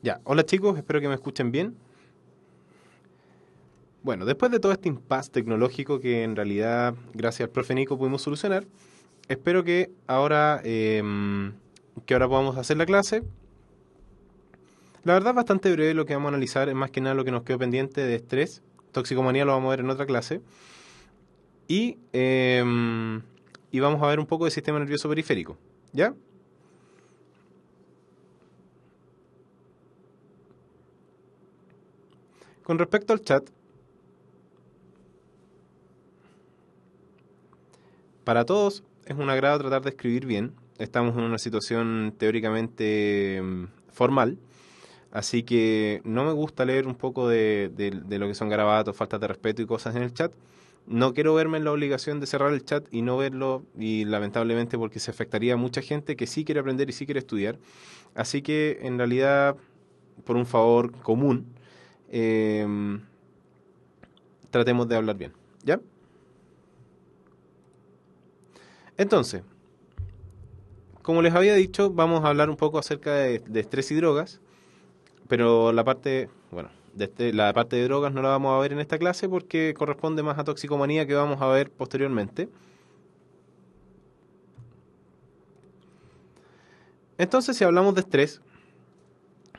Ya, hola chicos, espero que me escuchen bien. Bueno, después de todo este impasse tecnológico que en realidad, gracias al profe Nico, pudimos solucionar, espero que ahora podamos hacer la clase. La verdad es bastante breve lo que vamos a analizar, es más que nada lo que nos quedó pendiente de estrés. Toxicomanía lo vamos a ver en otra clase. Y, y vamos a ver un poco de sistema nervioso periférico. ¿Ya? Con respecto al chat, para todos es un agrado tratar de escribir bien. Estamos en una situación teóricamente formal, así que no me gusta leer un poco de lo que son garabatos, faltas de respeto y cosas en el chat. No quiero verme en la obligación de cerrar el chat y no verlo, y lamentablemente porque se afectaría a mucha gente que sí quiere aprender y sí quiere estudiar. Así que en realidad, por un favor común, eh, tratemos de hablar bien. ¿Ya? Entonces, como les había dicho, vamos a hablar un poco acerca de estrés y drogas, pero la parte de drogas no la vamos a ver en esta clase porque corresponde más a toxicomanía que vamos a ver posteriormente. Entonces, si hablamos de estrés,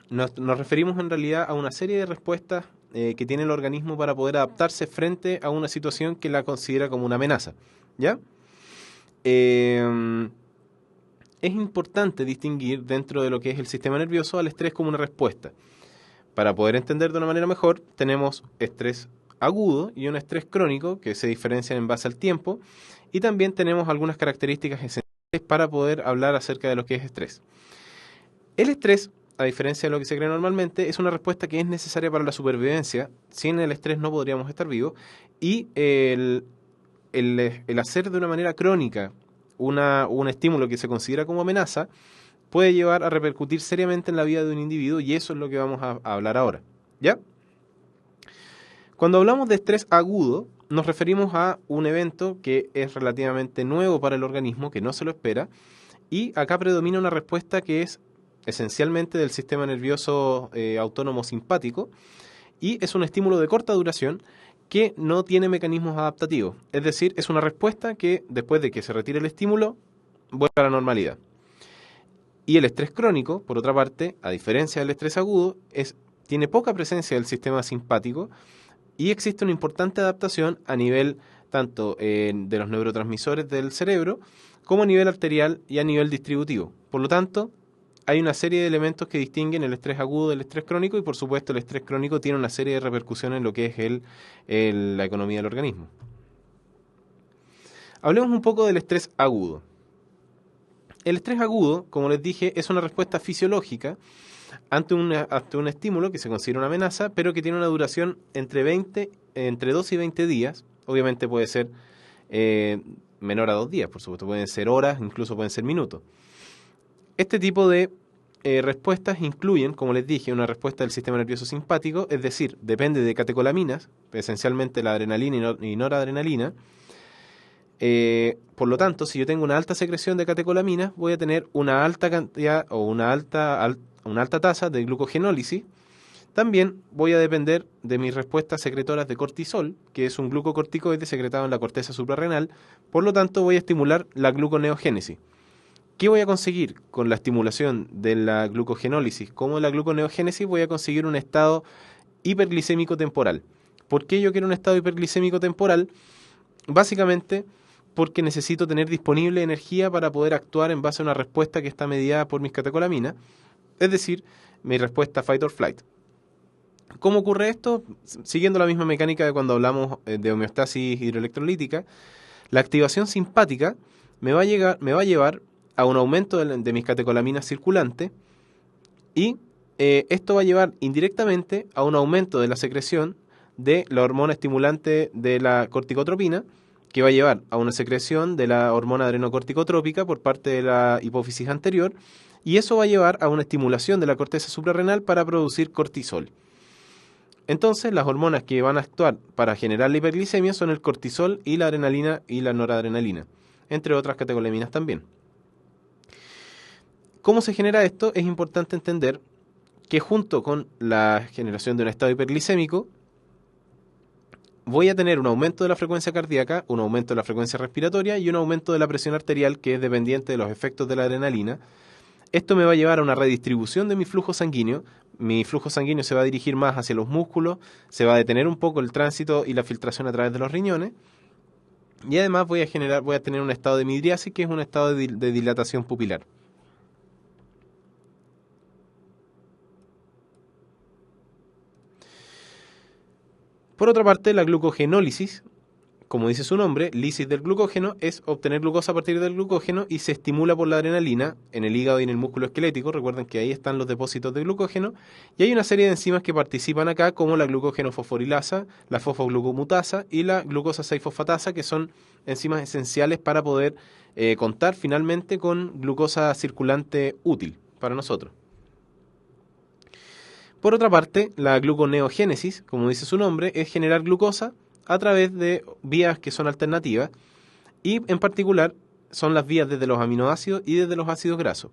nos referimos en realidad a una serie de respuestas que tiene el organismo para poder adaptarse frente a una situación que la considera como una amenaza. ¿Ya? Eh, es importante distinguir dentro de lo que es el sistema nervioso al estrés como una respuesta. Para poder entender de una manera mejor, tenemos estrés agudo y un estrés crónico que se diferencian en base al tiempo, y también tenemos algunas características esenciales para poder hablar acerca de lo que es estrés. El estrés, a diferencia de lo que se cree normalmente, es una respuesta que es necesaria para la supervivencia. Sin el estrés no podríamos estar vivos, y el hacer de una manera crónica un estímulo que se considera como amenaza puede llevar a repercutir seriamente en la vida de un individuo, y eso es lo que vamos a hablar ahora. ¿Ya? Cuando hablamos de estrés agudo, nos referimos a un evento que es relativamente nuevo para el organismo, que no se lo espera, y acá predomina una respuesta que es esencialmente del sistema nervioso autónomo simpático, y es un estímulo de corta duración que no tiene mecanismos adaptativos. Es decir, es una respuesta que después de que se retire el estímulo, vuelve a la normalidad. Y el estrés crónico, por otra parte, a diferencia del estrés agudo, tiene poca presencia del sistema simpático, y existe una importante adaptación a nivel tanto de los neurotransmisores del cerebro como a nivel arterial y a nivel distributivo. Por lo tanto, hay una serie de elementos que distinguen el estrés agudo del estrés crónico, y por supuesto el estrés crónico tiene una serie de repercusiones en lo que es la economía del organismo. Hablemos un poco del estrés agudo. El estrés agudo, como les dije, es una respuesta fisiológica ante un estímulo que se considera una amenaza, pero que tiene una duración entre 2 y 20 días. Obviamente puede ser menor a 2 días, por supuesto, pueden ser horas, incluso pueden ser minutos. Este tipo de respuestas incluyen, como les dije, una respuesta del sistema nervioso simpático, es decir, depende de catecolaminas, esencialmente la adrenalina y noradrenalina. Por lo tanto, si yo tengo una alta secreción de catecolaminas, voy a tener una alta cantidad o una alta tasa de glucogenólisis. También voy a depender de mis respuestas secretoras de cortisol, que es un glucocorticoide secretado en la corteza suprarrenal. Por lo tanto, voy a estimular la gluconeogénesis. ¿Qué voy a conseguir con la estimulación de la glucogenólisis como la gluconeogénesis? Voy a conseguir un estado hiperglicémico temporal. ¿Por qué yo quiero un estado hiperglicémico temporal? Básicamente porque necesito tener disponible energía para poder actuar en base a una respuesta que está mediada por mis catecolaminas, es decir, mi respuesta fight or flight. ¿Cómo ocurre esto? Siguiendo la misma mecánica de cuando hablamos de homeostasis hidroelectrolítica, la activación simpática me va a llevar a un aumento de mis catecolaminas circulantes, y esto va a llevar indirectamente a un aumento de la secreción de la hormona estimulante de la corticotropina, que va a llevar a una secreción de la hormona adrenocorticotrópica por parte de la hipófisis anterior, y eso va a llevar a una estimulación de la corteza suprarrenal para producir cortisol. Entonces, las hormonas que van a actuar para generar la hiperglicemia son el cortisol y la adrenalina y la noradrenalina, entre otras catecolaminas también. ¿Cómo se genera esto? Es importante entender que junto con la generación de un estado hiperglicémico voy a tener un aumento de la frecuencia cardíaca, un aumento de la frecuencia respiratoria y un aumento de la presión arterial que es dependiente de los efectos de la adrenalina. Esto me va a llevar a una redistribución de mi flujo sanguíneo. Mi flujo sanguíneo se va a dirigir más hacia los músculos, se va a detener un poco el tránsito y la filtración a través de los riñones. Y además voy a tener un estado de midriasis, que es un estado de dilatación pupilar. Por otra parte, la glucogenólisis, como dice su nombre, lisis del glucógeno, es obtener glucosa a partir del glucógeno y se estimula por la adrenalina en el hígado y en el músculo esquelético. Recuerden que ahí están los depósitos de glucógeno y hay una serie de enzimas que participan acá, como la glucógeno-fosforilasa, la fosfoglucomutasa y la glucosa 6-fosfatasa, que son enzimas esenciales para poder contar finalmente con glucosa circulante útil para nosotros. Por otra parte, la gluconeogénesis, como dice su nombre, es generar glucosa a través de vías que son alternativas y en particular son las vías desde los aminoácidos y desde los ácidos grasos.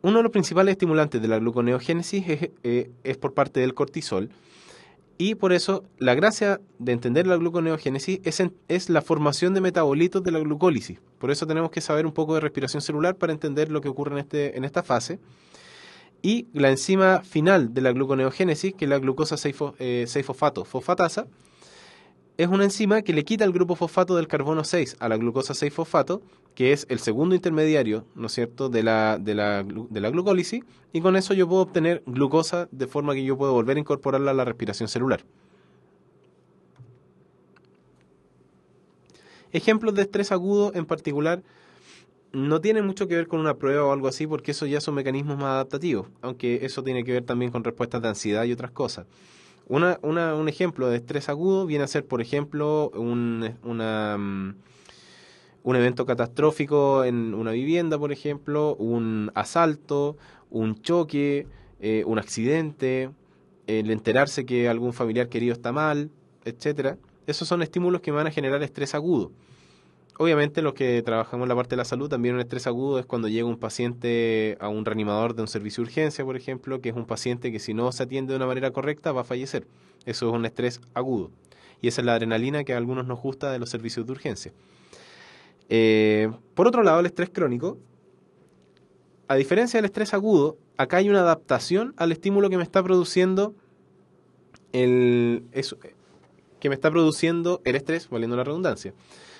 Uno de los principales estimulantes de la gluconeogénesis es por parte del cortisol y por eso la gracia de entender la gluconeogénesis es la formación de metabolitos de la glucólisis. Por eso tenemos que saber un poco de respiración celular para entender lo que ocurre en esta fase. Y la enzima final de la gluconeogénesis, que es la glucosa 6-fosfato fosfatasa, es una enzima que le quita el grupo fosfato del carbono 6 a la glucosa 6-fosfato, que es el segundo intermediario, ¿no es cierto?, de la glucólisis, y con eso yo puedo obtener glucosa de forma que yo puedo volver a incorporarla a la respiración celular. Ejemplos de estrés agudo en particular no tiene mucho que ver con una prueba o algo así, porque eso ya son mecanismos más adaptativos, aunque eso tiene que ver también con respuestas de ansiedad y otras cosas. Un ejemplo de estrés agudo viene a ser, por ejemplo, un evento catastrófico en una vivienda, por ejemplo, un asalto, un choque, un accidente, el enterarse que algún familiar querido está mal, etcétera. Esos son estímulos que van a generar estrés agudo. Obviamente los que trabajamos en la parte de la salud, también un estrés agudo es cuando llega un paciente a un reanimador de un servicio de urgencia, por ejemplo, que es un paciente que si no se atiende de una manera correcta va a fallecer. Eso es un estrés agudo. Y esa es la adrenalina que a algunos nos gusta de los servicios de urgencia. Por otro lado, el estrés crónico, a diferencia del estrés agudo, acá hay una adaptación al estímulo que me está produciendo el estrés, valiendo la redundancia.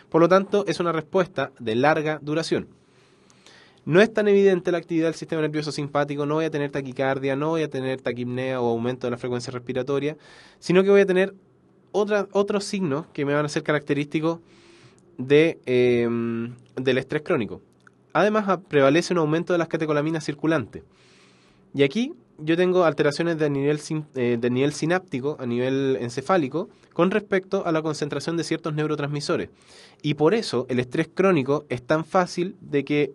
Por lo tanto, es una respuesta de larga duración. No es tan evidente la actividad del sistema nervioso simpático, no voy a tener taquicardia, no voy a tener taquipnea o aumento de la frecuencia respiratoria, sino que voy a tener otros signos que me van a ser característicos del estrés crónico. Además, prevalece un aumento de las catecolaminas circulantes. Y aquí yo tengo alteraciones de nivel sináptico, a nivel encefálico, con respecto a la concentración de ciertos neurotransmisores. Y por eso el estrés crónico es tan fácil de que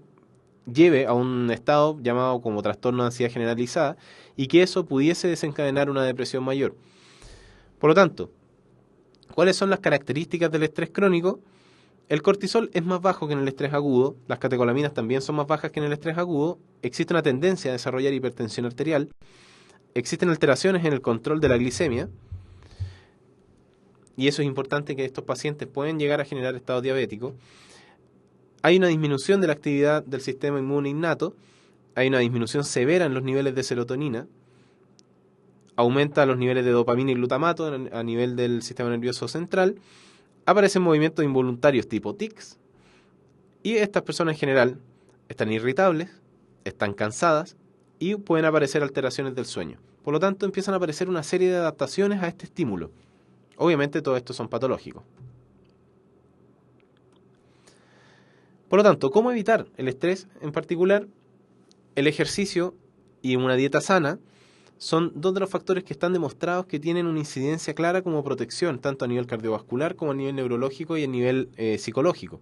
lleve a un estado llamado como trastorno de ansiedad generalizada y que eso pudiese desencadenar una depresión mayor. Por lo tanto, ¿cuáles son las características del estrés crónico? El cortisol es más bajo que en el estrés agudo, las catecolaminas también son más bajas que en el estrés agudo, existe una tendencia a desarrollar hipertensión arterial, existen alteraciones en el control de la glicemia, y eso es importante, que estos pacientes pueden llegar a generar estado diabético. Hay una disminución de la actividad del sistema inmune innato, hay una disminución severa en los niveles de serotonina, aumenta los niveles de dopamina y glutamato a nivel del sistema nervioso central, aparecen movimientos involuntarios tipo tics, y estas personas en general están irritables, están cansadas y pueden aparecer alteraciones del sueño. Por lo tanto, empiezan a aparecer una serie de adaptaciones a este estímulo. Obviamente, todo esto son patológicos. Por lo tanto, ¿cómo evitar el estrés? En particular, el ejercicio y una dieta sana son dos de los factores que están demostrados que tienen una incidencia clara como protección, tanto a nivel cardiovascular como a nivel neurológico y a nivel psicológico.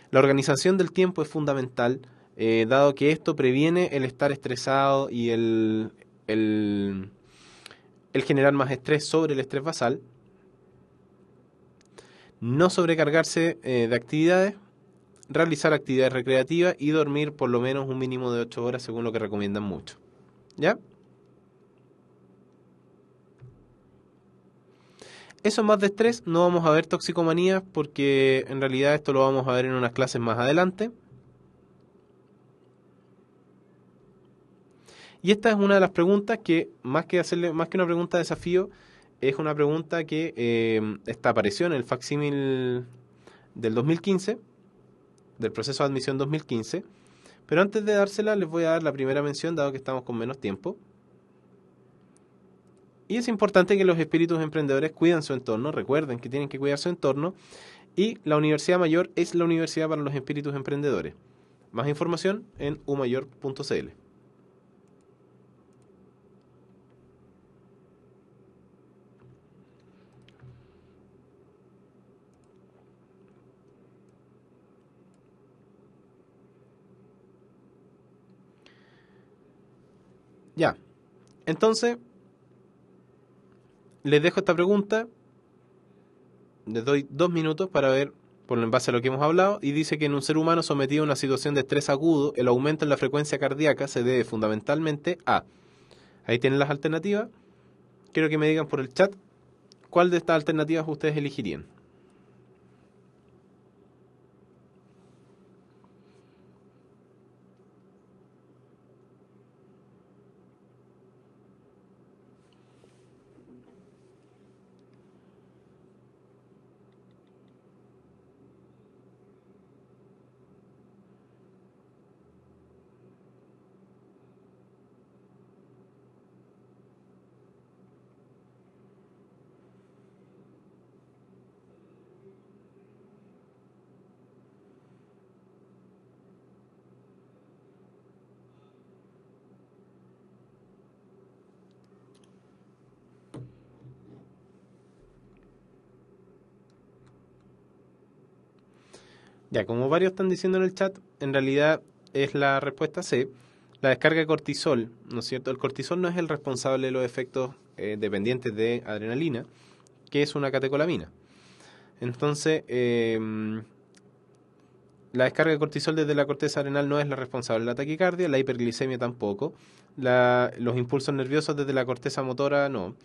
La organización del tiempo es fundamental, dado que esto previene el estar estresado y el generar más estrés sobre el estrés basal. No sobrecargarse de actividades, realizar actividades recreativas y dormir por lo menos un mínimo de 8 horas según lo que recomiendan mucho. ¿Ya? Eso es más de estrés, no vamos a ver toxicomanías porque en realidad esto lo vamos a ver en unas clases más adelante. Y esta es una de las preguntas que, más que una pregunta de desafío, es una pregunta que apareció en el facsímil del 2015, del proceso de admisión 2015. Pero antes de dársela, les voy a dar la primera mención, dado que estamos con menos tiempo. Y es importante que los espíritus emprendedores cuiden su entorno, recuerden que tienen que cuidar su entorno, y la Universidad Mayor es la universidad para los espíritus emprendedores. Más información en umayor.cl. Ya, entonces les dejo esta pregunta, les doy 2 minutos para ver por en base a lo que hemos hablado, y dice que en un ser humano sometido a una situación de estrés agudo, el aumento en la frecuencia cardíaca se debe fundamentalmente a... Ahí tienen las alternativas. Quiero que me digan por el chat cuál de estas alternativas ustedes elegirían. Ya, como varios están diciendo en el chat, en realidad es la respuesta C, la descarga de cortisol, ¿no es cierto? El cortisol no es el responsable de los efectos dependientes de adrenalina, que es una catecolamina. Entonces, la descarga de cortisol desde la corteza adrenal no es la responsable de la taquicardia, la hiperglicemia tampoco, los impulsos nerviosos desde la corteza motora no.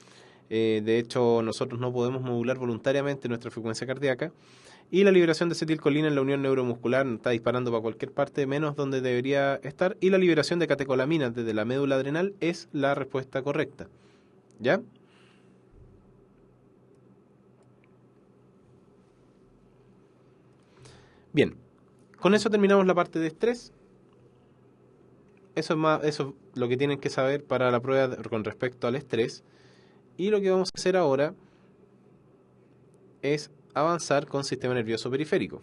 De hecho, nosotros no podemos modular voluntariamente nuestra frecuencia cardíaca. Y la liberación de acetilcolina en la unión neuromuscular está disparando para cualquier parte menos donde debería estar. Y la liberación de catecolaminas desde la médula adrenal es la respuesta correcta. ¿Ya? Bien, con eso terminamos la parte de estrés. Eso es lo que tienen que saber para la prueba con respecto al estrés. Y lo que vamos a hacer ahora es avanzar con sistema nervioso periférico.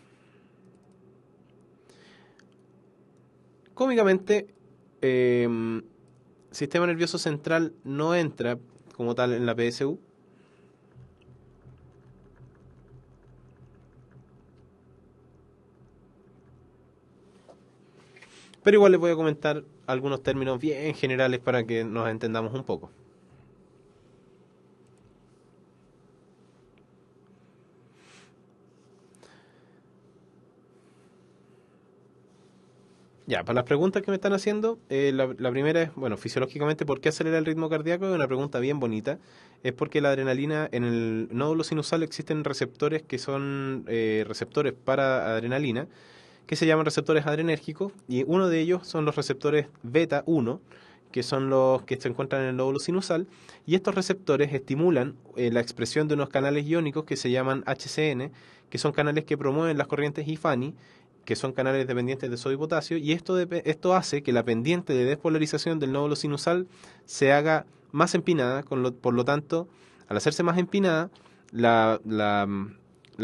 Cómicamente, sistema nervioso central no entra como tal en la PSU. Pero igual les voy a comentar algunos términos bien generales para que nos entendamos un poco. Ya, para las preguntas que me están haciendo, la primera es, bueno, fisiológicamente, ¿por qué acelera el ritmo cardíaco? Es una pregunta bien bonita. Es porque la adrenalina, en el nódulo sinusal existen receptores que son receptores para adrenalina, que se llaman receptores adrenérgicos, y uno de ellos son los receptores beta 1, que son los que se encuentran en el nódulo sinusal, y estos receptores estimulan la expresión de unos canales iónicos que se llaman HCN, que son canales que promueven las corrientes IFANI, que son canales dependientes de sodio y potasio, y esto hace que la pendiente de despolarización del nódulo sinusal se haga más empinada, por lo tanto, al hacerse más empinada, la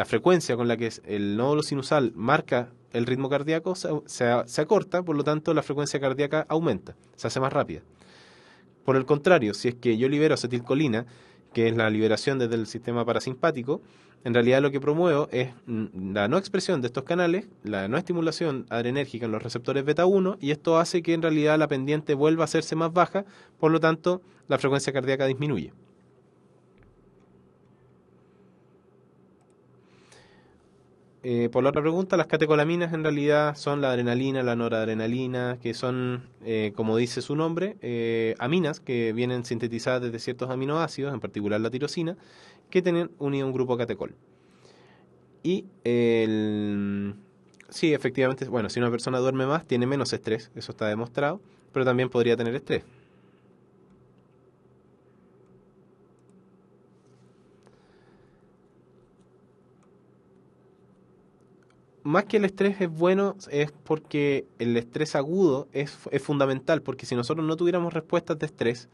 frecuencia con la que el nódulo sinusal marca el ritmo cardíaco se acorta, por lo tanto la frecuencia cardíaca aumenta, se hace más rápida. Por el contrario, si es que yo libero acetilcolina, que es la liberación desde el sistema parasimpático, en realidad lo que promuevo es la no expresión de estos canales, la no estimulación adrenérgica en los receptores beta 1, y esto hace que en realidad la pendiente vuelva a hacerse más baja, por lo tanto la frecuencia cardíaca disminuye. por la otra pregunta, las catecolaminas en realidad son la adrenalina, la noradrenalina, que son, como dice su nombre, aminas que vienen sintetizadas desde ciertos aminoácidos, en particular la tirosina, que tienen unido un grupo catecol. Y sí, efectivamente, bueno, si una persona duerme más, tiene menos estrés, eso está demostrado, pero también podría tener estrés. Más que el estrés es bueno, es porque el estrés agudo es fundamental, porque si nosotros no tuviéramos respuestas de estrés,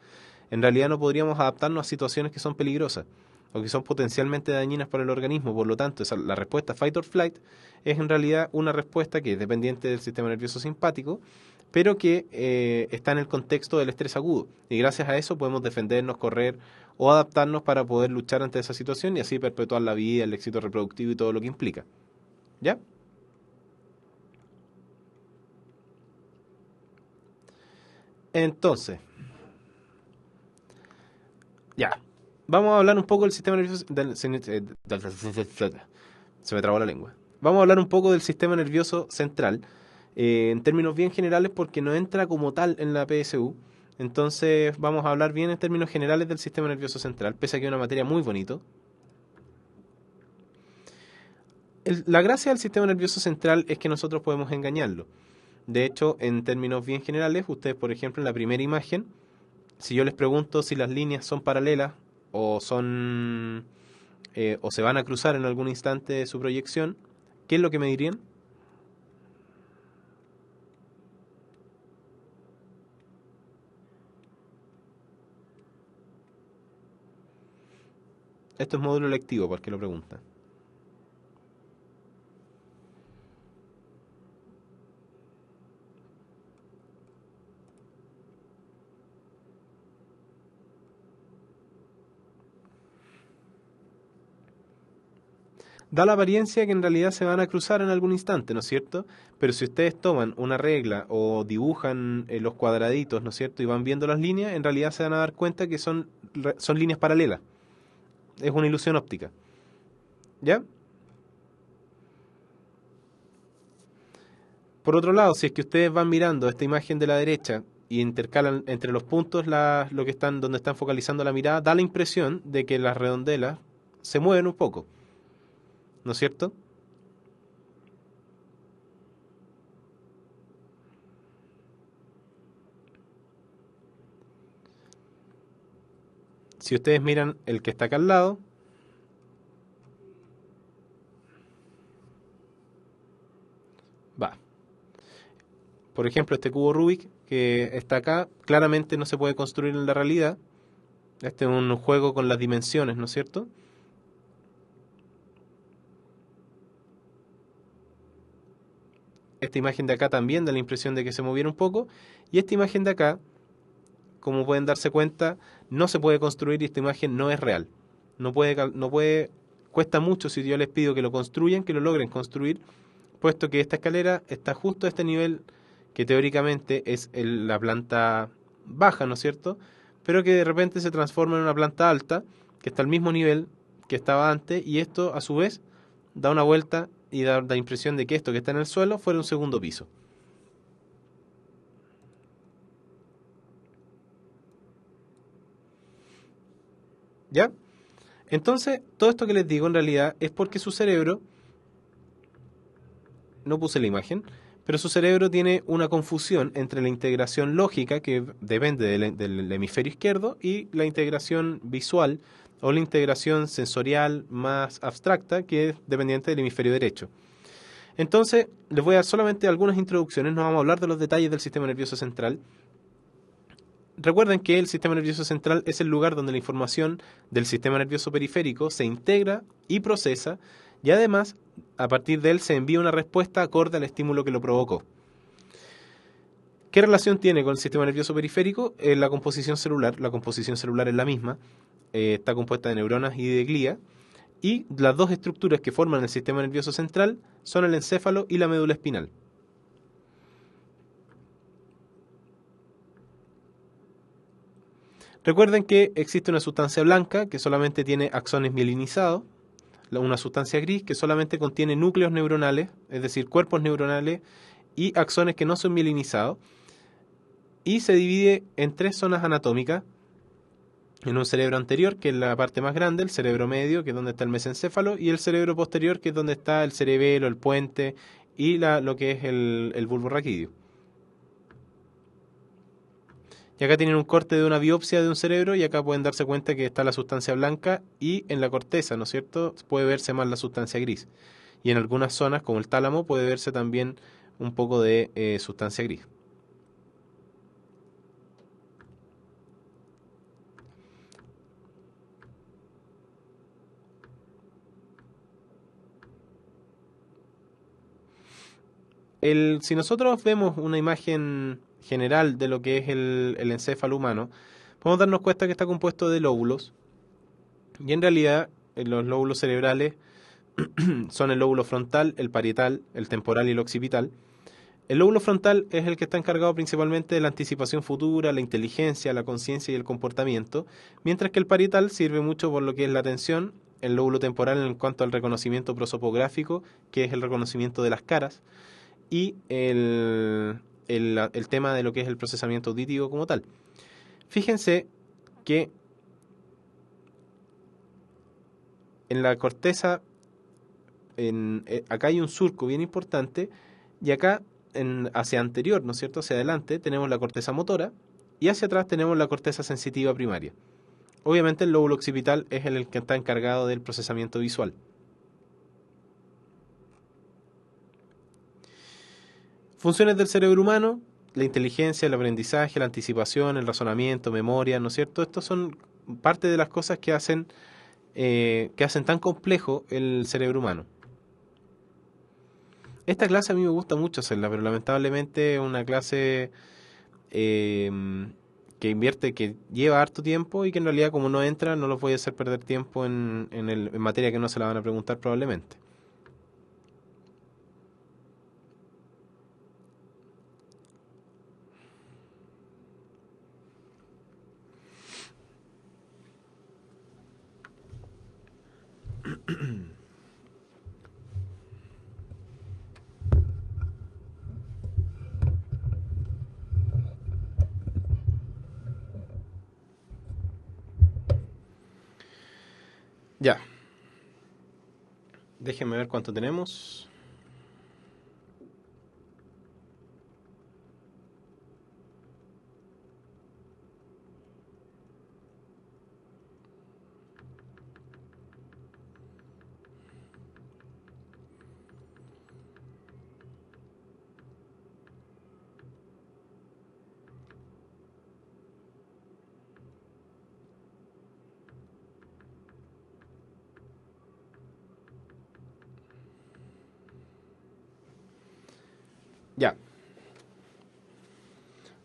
en realidad no podríamos adaptarnos a situaciones que son peligrosas o que son potencialmente dañinas para el organismo. Por lo tanto, la respuesta fight or flight es en realidad una respuesta que es dependiente del sistema nervioso simpático, pero que está en el contexto del estrés agudo. Y gracias a eso podemos defendernos, correr o adaptarnos para poder luchar ante esa situación y así perpetuar la vida, el éxito reproductivo y todo lo que implica. ¿Ya? Entonces, ya. Vamos a hablar un poco del sistema nervioso. Se me trabó la lengua. Vamos a hablar un poco del sistema nervioso central, en términos bien generales, porque no entra como tal en la PSU. Entonces, vamos a hablar bien en términos generales del sistema nervioso central, pese a que es una materia muy bonito. La gracia del sistema nervioso central es que nosotros podemos engañarlo. De hecho, en términos bien generales, ustedes, por ejemplo, en la primera imagen, si yo les pregunto si las líneas son paralelas o son o se van a cruzar en algún instante de su proyección, ¿qué es lo que me dirían? Esto es módulo lectivo, porque lo preguntan. Da la apariencia que en realidad se van a cruzar en algún instante, ¿no es cierto? Pero si ustedes toman una regla o dibujan los cuadraditos, ¿no es cierto? Y van viendo las líneas, en realidad se van a dar cuenta que son líneas paralelas. Es una ilusión óptica. ¿Ya? Por otro lado, si es que ustedes van mirando esta imagen de la derecha y intercalan entre los puntos lo que están, donde están focalizando la mirada, da la impresión de que las redondelas se mueven un poco, ¿no es cierto? Si ustedes miran el que está acá al lado, va. Por ejemplo, este cubo Rubik que está acá, claramente no se puede construir en la realidad. Este es un juego con las dimensiones, ¿no es cierto? Esta imagen de acá también da la impresión de que se moviera un poco. Y esta imagen de acá, como pueden darse cuenta, no se puede construir y esta imagen no es real. Cuesta mucho si yo les pido que lo construyan, que lo logren construir, puesto que esta escalera está justo a este nivel que teóricamente es la planta baja, ¿no es cierto? Pero que de repente se transforma en una planta alta, que está al mismo nivel que estaba antes, y esto a su vez da una vuelta y da la impresión de que esto que está en el suelo fuera un segundo piso. ¿Ya? Entonces, todo esto que les digo en realidad es porque su cerebro, no puse la imagen, pero su cerebro tiene una confusión entre la integración lógica, que depende del hemisferio izquierdo, y la integración visual o la integración sensorial más abstracta, que es dependiente del hemisferio derecho. Entonces, les voy a dar solamente algunas introducciones, no vamos a hablar de los detalles del sistema nervioso central. Recuerden que el sistema nervioso central es el lugar donde la información del sistema nervioso periférico se integra y procesa y además a partir de él se envía una respuesta acorde al estímulo que lo provocó. ¿Qué relación tiene con el sistema nervioso periférico? La composición celular. La composición celular es la misma, está compuesta de neuronas y de glía y las dos estructuras que forman el sistema nervioso central son el encéfalo y la médula espinal. Recuerden que existe una sustancia blanca que solamente tiene axones mielinizados. una sustancia gris que solamente contiene núcleos neuronales, es decir, cuerpos neuronales y axones que no son mielinizados, y se divide en tres zonas anatómicas, en un cerebro anterior, que es la parte más grande, el cerebro medio, que es donde está el mesencéfalo, y el cerebro posterior, que es donde está el cerebelo, el puente y lo que es el bulbo raquídeo. Y acá tienen un corte de una biopsia de un cerebro y acá pueden darse cuenta que está la sustancia blanca y en la corteza, ¿no es cierto? Puede verse más la sustancia gris. Y en algunas zonas, como el tálamo, puede verse también un poco de sustancia gris. Si nosotros vemos una imagen general de lo que es el encéfalo humano, podemos darnos cuenta que está compuesto de lóbulos. Y en realidad, los lóbulos cerebrales son el lóbulo frontal, el parietal, el temporal y el occipital. El lóbulo frontal es el que está encargado principalmente de la anticipación futura, la inteligencia, la conciencia y el comportamiento, mientras que el parietal sirve mucho por lo que es la atención, el lóbulo temporal en cuanto al reconocimiento prosopográfico, que es el reconocimiento de las caras, y el tema de lo que es el procesamiento auditivo como tal. Fíjense que en la corteza, acá hay un surco bien importante, y acá hacia anterior, ¿no es cierto? Hacia adelante tenemos la corteza motora y hacia atrás tenemos la corteza sensitiva primaria. Obviamente el lóbulo occipital es el que está encargado del procesamiento visual. Funciones del cerebro humano: la inteligencia, el aprendizaje, la anticipación, el razonamiento, memoria, ¿no es cierto? Estos son parte de las cosas que hacen tan complejo el cerebro humano. Esta clase a mí me gusta mucho hacerla, pero lamentablemente es una clase que lleva harto tiempo y que en realidad como no entra no los voy a hacer perder tiempo en materia que no se la van a preguntar probablemente. Ya. Déjenme ver cuánto tenemos. Ya.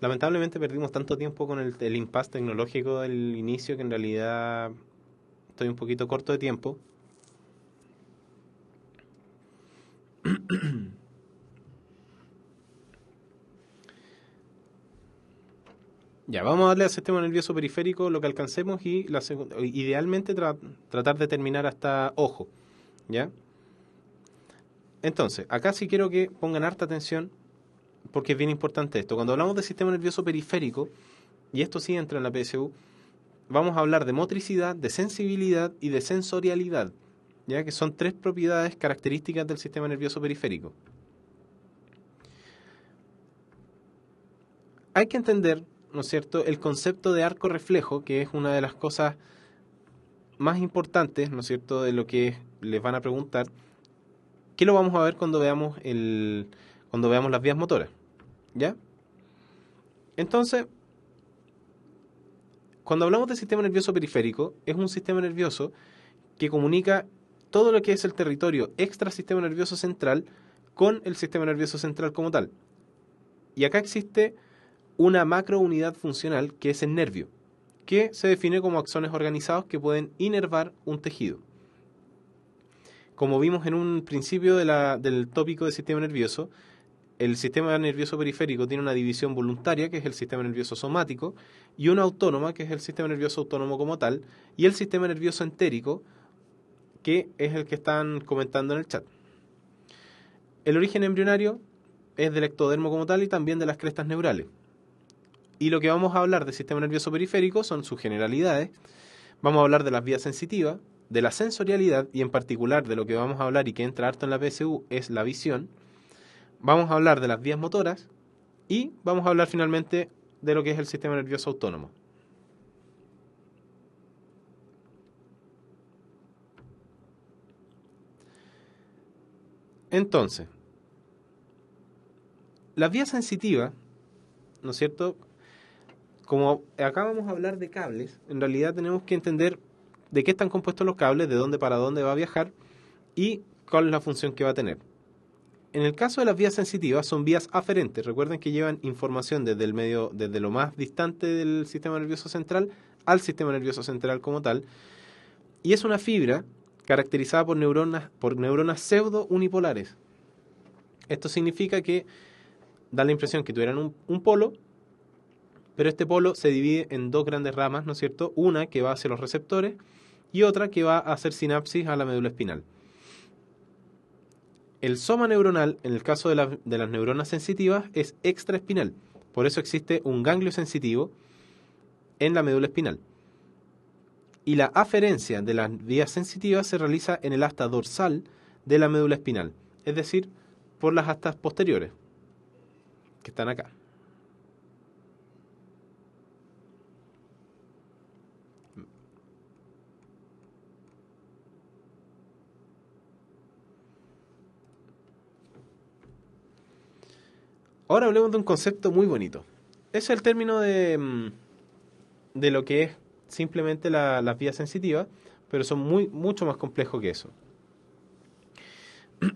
Lamentablemente perdimos tanto tiempo con el impasse tecnológico del inicio que en realidad estoy un poquito corto de tiempo. Ya, vamos a darle al sistema nervioso periférico lo que alcancemos y idealmente tratar de terminar hasta ojo, ¿ya? Entonces, acá sí quiero que pongan harta atención porque es bien importante esto. Cuando hablamos de sistema nervioso periférico, y esto sí entra en la PSU, vamos a hablar de motricidad, de sensibilidad y de sensorialidad, ¿ya? Que son tres propiedades características del sistema nervioso periférico. Hay que entender, ¿no es cierto?, el concepto de arco reflejo, que es una de las cosas más importantes, ¿no es cierto?, de lo que les van a preguntar, que lo vamos a ver cuando veamos las vías motoras, ¿ya? Entonces, cuando hablamos del sistema nervioso periférico, es un sistema nervioso que comunica todo lo que es el territorio extrasistema nervioso central con el sistema nervioso central como tal. Y acá existe una macrounidad funcional que es el nervio, que se define como axones organizados que pueden inervar un tejido. Como vimos en un principio del tópico del sistema nervioso, el sistema nervioso periférico tiene una división voluntaria, que es el sistema nervioso somático, y una autónoma, que es el sistema nervioso autónomo como tal, y el sistema nervioso entérico, que es el que están comentando en el chat. El origen embrionario es del ectodermo como tal y también de las crestas neurales. Y lo que vamos a hablar del sistema nervioso periférico son sus generalidades. Vamos a hablar de las vías sensitivas, de la sensorialidad y en particular de lo que vamos a hablar y que entra harto en la PSU es la visión. Vamos a hablar de las vías motoras y vamos a hablar finalmente de lo que es el sistema nervioso autónomo. Entonces, las vías sensitivas, ¿no es cierto? Como acá vamos a hablar de cables, en realidad tenemos que entender de qué están compuestos los cables, de dónde para dónde va a viajar y cuál es la función que va a tener. En el caso de las vías sensitivas son vías aferentes. Recuerden que llevan información desde el medio, desde lo más distante del sistema nervioso central al sistema nervioso central como tal. Y es una fibra caracterizada por neuronas pseudo unipolares. Esto significa que da la impresión que tuvieran un polo, pero este polo se divide en dos grandes ramas, ¿no es cierto? Una que va hacia los receptores y otra que va a hacer sinapsis a la médula espinal. El soma neuronal, en el caso de las neuronas sensitivas, es extraespinal. Por eso existe un ganglio sensitivo en la médula espinal. Y la aferencia de las vías sensitivas se realiza en el asta dorsal de la médula espinal, es decir, por las astas posteriores, que están acá. Ahora hablemos de un concepto muy bonito. Es el término de lo que es simplemente las vías sensitivas, pero son mucho más complejos que eso.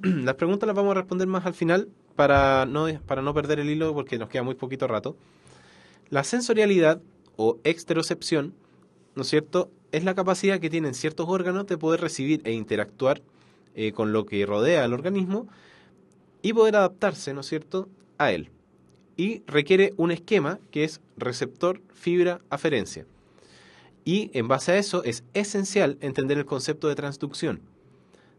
Las preguntas las vamos a responder más al final para no perder el hilo porque nos queda muy poquito rato. La sensorialidad o exterocepción, ¿no es cierto?, es la capacidad que tienen ciertos órganos de poder recibir e interactuar con lo que rodea al organismo y poder adaptarse, ¿no es cierto?, a él. Y requiere un esquema que es receptor, fibra, aferencia. Y en base a eso es esencial entender el concepto de transducción,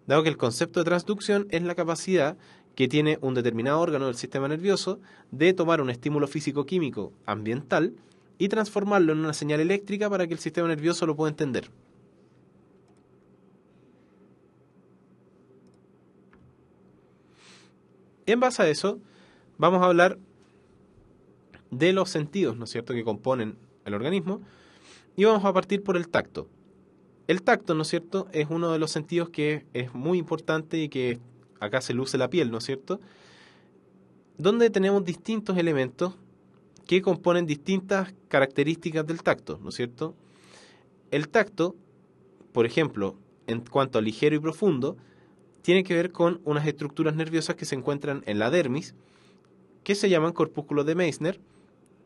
dado que el concepto de transducción es la capacidad que tiene un determinado órgano del sistema nervioso de tomar un estímulo físico-químico ambiental y transformarlo en una señal eléctrica para que el sistema nervioso lo pueda entender. En base a eso, vamos a hablar de los sentidos, ¿no es cierto?, que componen el organismo, y vamos a partir por el tacto. El tacto, ¿no es cierto?, es uno de los sentidos que es muy importante y que acá se luce la piel, ¿no es cierto?, donde tenemos distintos elementos que componen distintas características del tacto, ¿no es cierto? El tacto, por ejemplo, en cuanto a ligero y profundo, tiene que ver con unas estructuras nerviosas que se encuentran en la dermis, que se llaman corpúsculos de Meissner,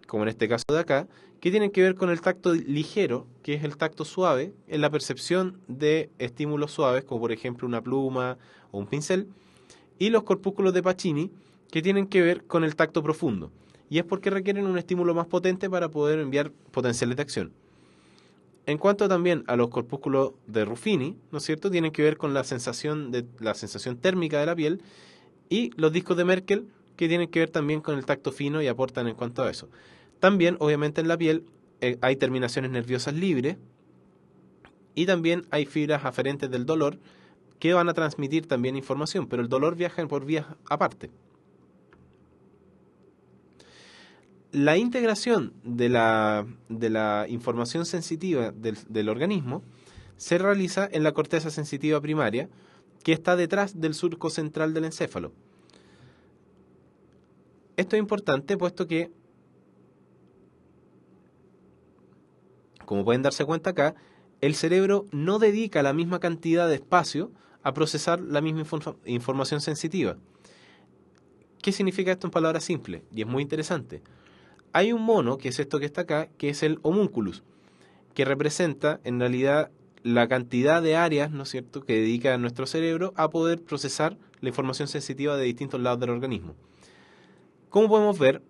como en este caso de acá, que tienen que ver con el tacto ligero, que es el tacto suave, en la percepción de estímulos suaves, como por ejemplo una pluma o un pincel, y los corpúsculos de Pacini, que tienen que ver con el tacto profundo, y es porque requieren un estímulo más potente para poder enviar potenciales de acción. En cuanto también a los corpúsculos de Ruffini, ¿no es cierto?, tienen que ver con la sensación térmica de la piel, y los discos de Merkel, que tienen que ver también con el tacto fino y aportan en cuanto a eso. También, obviamente, en la piel hay terminaciones nerviosas libres y también hay fibras aferentes del dolor que van a transmitir también información, pero el dolor viaja por vías aparte. La integración de la información sensitiva del organismo se realiza en la corteza sensitiva primaria, que está detrás del surco central del encéfalo. Esto es importante puesto que, como pueden darse cuenta acá, el cerebro no dedica la misma cantidad de espacio a procesar la misma información sensitiva. ¿Qué significa esto en palabras simples? Y es muy interesante. Hay un mono, que es esto que está acá, que es el homúnculus, que representa en realidad la cantidad de áreas, ¿no es cierto?, que dedica nuestro cerebro a poder procesar la información sensitiva de distintos lados del organismo. Como podemos ver,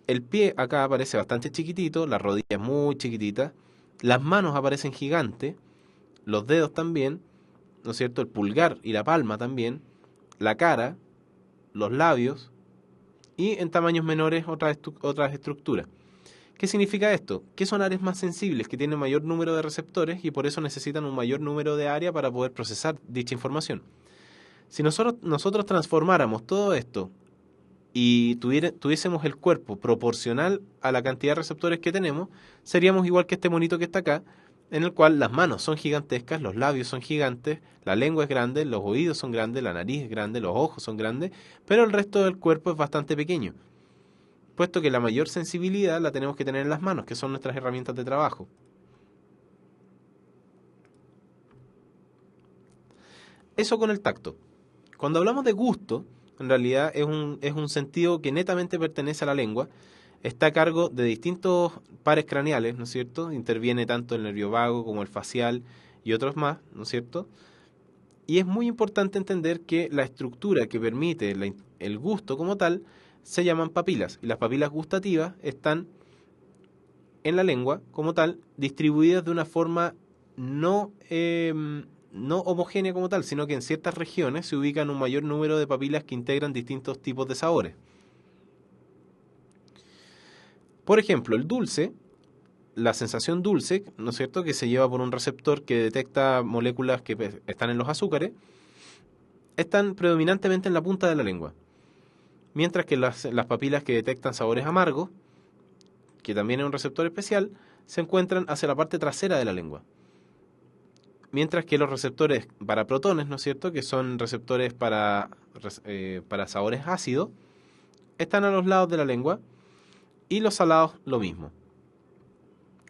el pie acá aparece bastante chiquitito, la rodilla muy chiquitita, las manos aparecen gigantes, los dedos también, ¿no es cierto?, el pulgar y la palma también, la cara, los labios y en tamaños menores otras estructuras. ¿Qué significa esto? Que son áreas más sensibles, que tienen mayor número de receptores y por eso necesitan un mayor número de área para poder procesar dicha información. Si nosotros transformáramos todo esto y tuviésemos el cuerpo proporcional a la cantidad de receptores que tenemos, seríamos igual que este monito que está acá, en el cual las manos son gigantescas, los labios son gigantes, la lengua es grande, los oídos son grandes, la nariz es grande, los ojos son grandes, pero el resto del cuerpo es bastante pequeño, puesto que la mayor sensibilidad la tenemos que tener en las manos, que son nuestras herramientas de trabajo. Eso con el tacto. Cuando hablamos de gusto, en realidad es un sentido que netamente pertenece a la lengua, está a cargo de distintos pares craneales, ¿no es cierto? Interviene tanto el nervio vago como el facial y otros más, ¿no es cierto? Y es muy importante entender que la estructura que permite el gusto como tal se llaman papilas, y las papilas gustativas están en la lengua como tal, distribuidas de una forma no homogénea como tal, sino que en ciertas regiones se ubican un mayor número de papilas que integran distintos tipos de sabores. Por ejemplo, el dulce, la sensación dulce, ¿no es cierto?, que se lleva por un receptor que detecta moléculas que están en los azúcares, están predominantemente en la punta de la lengua. Mientras que las papilas que detectan sabores amargos, que también es un receptor especial, se encuentran hacia la parte trasera de la lengua. Mientras que los receptores para protones, ¿no es cierto?, que son receptores para sabores ácidos, están a los lados de la lengua, y los salados lo mismo.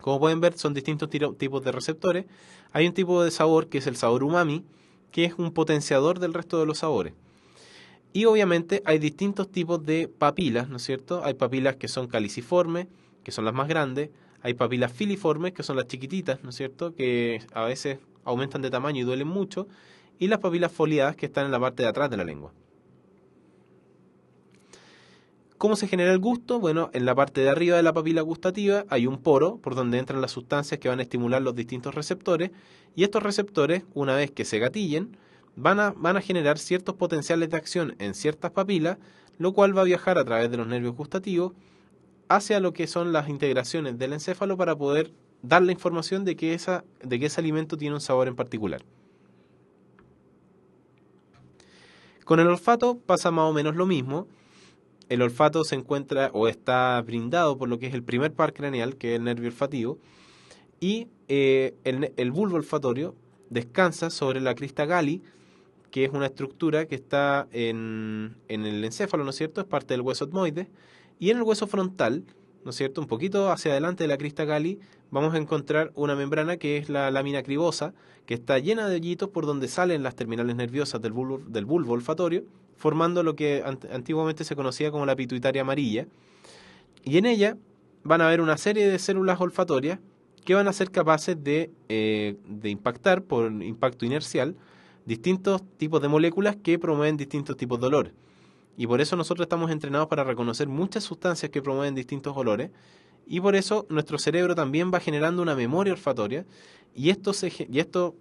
Como pueden ver, son distintos tipos de receptores. Hay un tipo de sabor que es el sabor umami, que es un potenciador del resto de los sabores. Y obviamente hay distintos tipos de papilas, ¿no es cierto? Hay papilas que son caliciformes, que son las más grandes. Hay papilas filiformes, que son las chiquititas, ¿no es cierto?, que a veces aumentan de tamaño y duelen mucho. Y las papilas foliadas, que están en la parte de atrás de la lengua. ¿Cómo se genera el gusto? Bueno, en la parte de arriba de la papila gustativa hay un poro por donde entran las sustancias que van a estimular los distintos receptores, y estos receptores, una vez que se gatillen, van a generar ciertos potenciales de acción en ciertas papilas, lo cual va a viajar a través de los nervios gustativos hacia lo que son las integraciones del encéfalo para poder dar la información de que ese alimento tiene un sabor en particular. Con el olfato pasa más o menos lo mismo. El olfato se encuentra o está brindado por lo que es el primer par craneal, que es el nervio olfativo, y el bulbo olfatorio descansa sobre la crista Galli, que es una estructura que está en el encéfalo, ¿no es cierto? Es parte del hueso etmoide, y en el hueso frontal, ¿no es cierto?, un poquito hacia adelante de la crista Galli, vamos a encontrar una membrana que es la lámina cribosa, que está llena de hoyitos por donde salen las terminales nerviosas del bulbo olfatorio, formando lo que antiguamente se conocía como la pituitaria amarilla. Y en ella van a haber una serie de células olfatorias que van a ser capaces de impactar por impacto inercial distintos tipos de moléculas que promueven distintos tipos de olores. Y por eso nosotros estamos entrenados para reconocer muchas sustancias que promueven distintos olores. Y por eso nuestro cerebro también va generando una memoria olfatoria. Y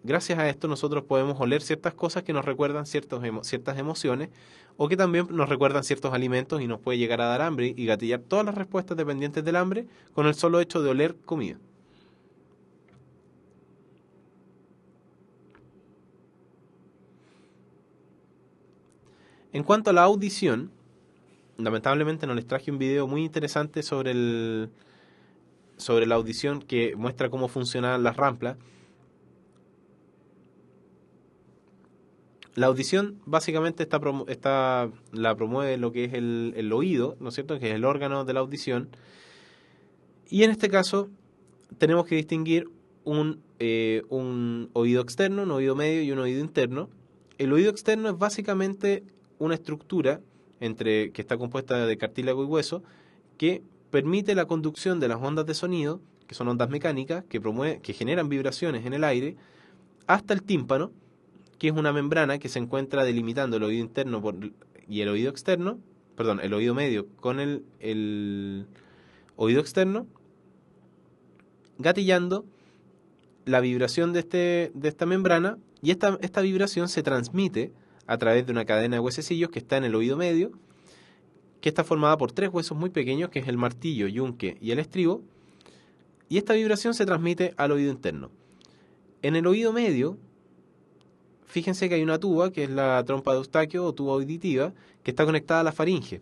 gracias a esto, nosotros podemos oler ciertas cosas que nos recuerdan ciertas emociones, o que también nos recuerdan ciertos alimentos y nos puede llegar a dar hambre y gatillar todas las respuestas dependientes del hambre con el solo hecho de oler comida. En cuanto a la audición, lamentablemente no les traje un video muy interesante sobre la audición que muestra cómo funcionan las ramplas. La audición básicamente la promueve lo que es el oído, ¿no es cierto?, que es el órgano de la audición. Y en este caso tenemos que distinguir un oído externo, un oído medio y un oído interno. El oído externo es básicamente una estructura que está compuesta de cartílago y hueso, que permite la conducción de las ondas de sonido, que son ondas mecánicas, que generan vibraciones en el aire, hasta el tímpano, que es una membrana que se encuentra delimitando el oído interno y el oído externo, perdón, el oído medio con el oído externo, gatillando la vibración de esta membrana Y esta vibración se transmite a través de una cadena de huesecillos que está en el oído medio, que está formada por 3 huesos muy pequeños, que es el martillo, yunque y el estribo, y esta vibración se transmite al oído interno. En el oído medio, fíjense que hay una tuba, que es la trompa de Eustaquio o tuba auditiva, que está conectada a la faringe.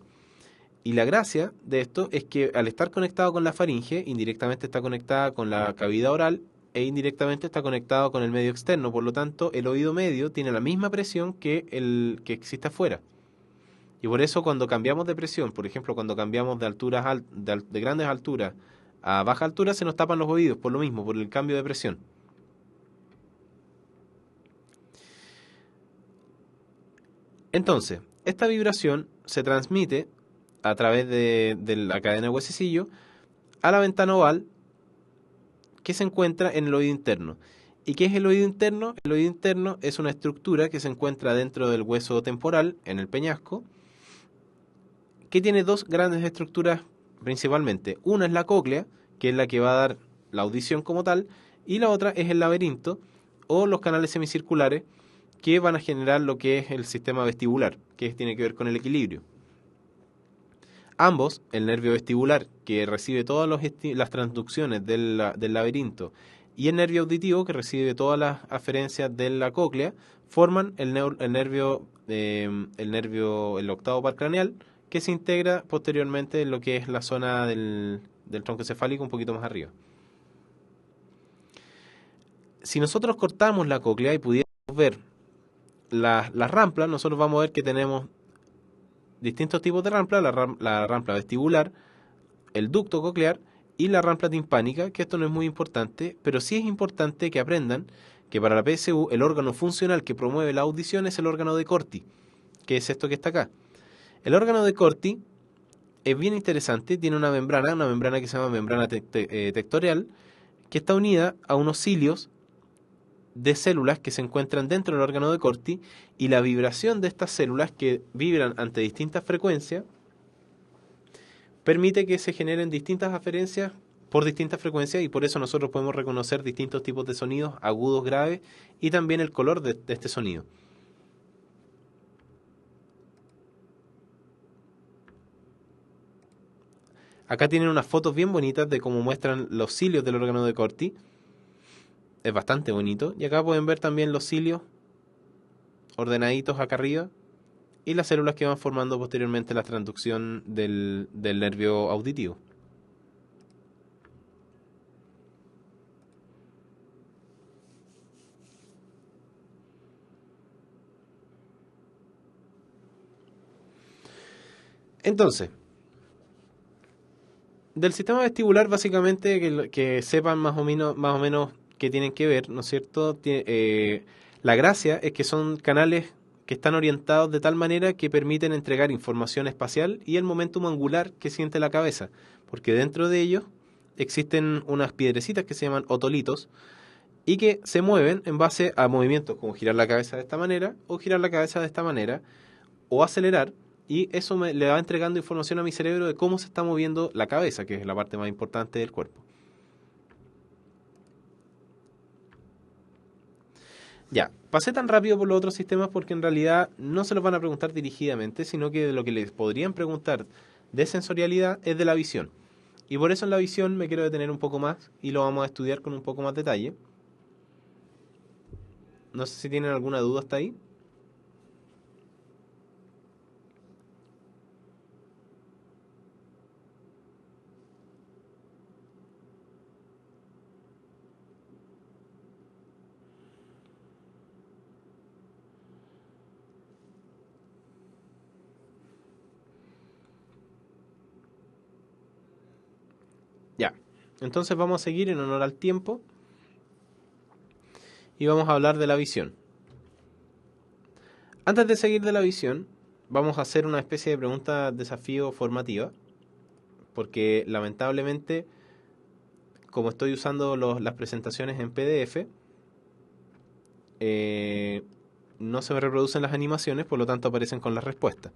Y la gracia de esto es que al estar conectado con la faringe, indirectamente está conectada con la cavidad oral e indirectamente está conectado con el medio externo. Por lo tanto, el oído medio tiene la misma presión que el que existe afuera. Y por eso cuando cambiamos de presión, por ejemplo, cuando cambiamos de alturas de grandes alturas a baja altura, se nos tapan los oídos por lo mismo, por el cambio de presión. Entonces, esta vibración se transmite a través de la cadena de huesecillo a la ventana oval que se encuentra en el oído interno. ¿Y qué es el oído interno? El oído interno es una estructura que se encuentra dentro del hueso temporal, en el peñasco, que tiene 2 grandes estructuras principalmente. Una es la cóclea, que es la que va a dar la audición como tal, y la otra es el laberinto o los canales semicirculares que van a generar lo que es el sistema vestibular, que tiene que ver con el equilibrio. Ambos, el nervio vestibular, que recibe todas las transducciones del laberinto, y el nervio auditivo, que recibe todas las aferencias de la cóclea, forman el nervio, el octavo par craneal, que se integra posteriormente en lo que es la zona del tronco cefálico un poquito más arriba. Si nosotros cortamos la cóclea y pudiéramos ver las ramplas, nosotros vamos a ver que tenemos distintos tipos de rampla, la rampla vestibular, el ducto coclear y la rampla timpánica, que esto no es muy importante, pero sí es importante que aprendan que para la PSU el órgano funcional que promueve la audición es el órgano de Corti, que es esto que está acá. El órgano de Corti es bien interesante, tiene una membrana que se llama membrana tectorial, que está unida a unos cilios de células que se encuentran dentro del órgano de Corti, y la vibración de estas células que vibran ante distintas frecuencias permite que se generen distintas aferencias por distintas frecuencias, y por eso nosotros podemos reconocer distintos tipos de sonidos, agudos, graves, y también el color de este sonido. Acá tienen unas fotos bien bonitas de cómo muestran los cilios del órgano de Corti. Es bastante bonito. Y acá pueden ver también los cilios ordenaditos acá arriba y las células que van formando posteriormente la transducción del nervio auditivo. Entonces, del sistema vestibular, básicamente, que sepan más o menos qué tienen que ver, ¿no es cierto? La gracia es que son canales que están orientados de tal manera que permiten entregar información espacial y el momentum angular que siente la cabeza, porque dentro de ellos existen unas piedrecitas que se llaman otolitos y que se mueven en base a movimientos como girar la cabeza de esta manera o girar la cabeza de esta manera o acelerar, y eso le va entregando información a mi cerebro de cómo se está moviendo la cabeza, que es la parte más importante del cuerpo. Ya, pasé tan rápido por los otros sistemas porque en realidad no se los van a preguntar dirigidamente, sino que de lo que les podrían preguntar de sensorialidad es de la visión. Y por eso en la visión me quiero detener un poco más y lo vamos a estudiar con un poco más detalle. No sé si tienen alguna duda hasta ahí. Ya, entonces vamos a seguir en honor al tiempo y vamos a hablar de la visión. Antes de seguir de la visión, vamos a hacer una especie de pregunta desafío formativa, porque lamentablemente, como estoy usando las presentaciones en PDF, no se me reproducen las animaciones, por lo tanto aparecen con las respuestas.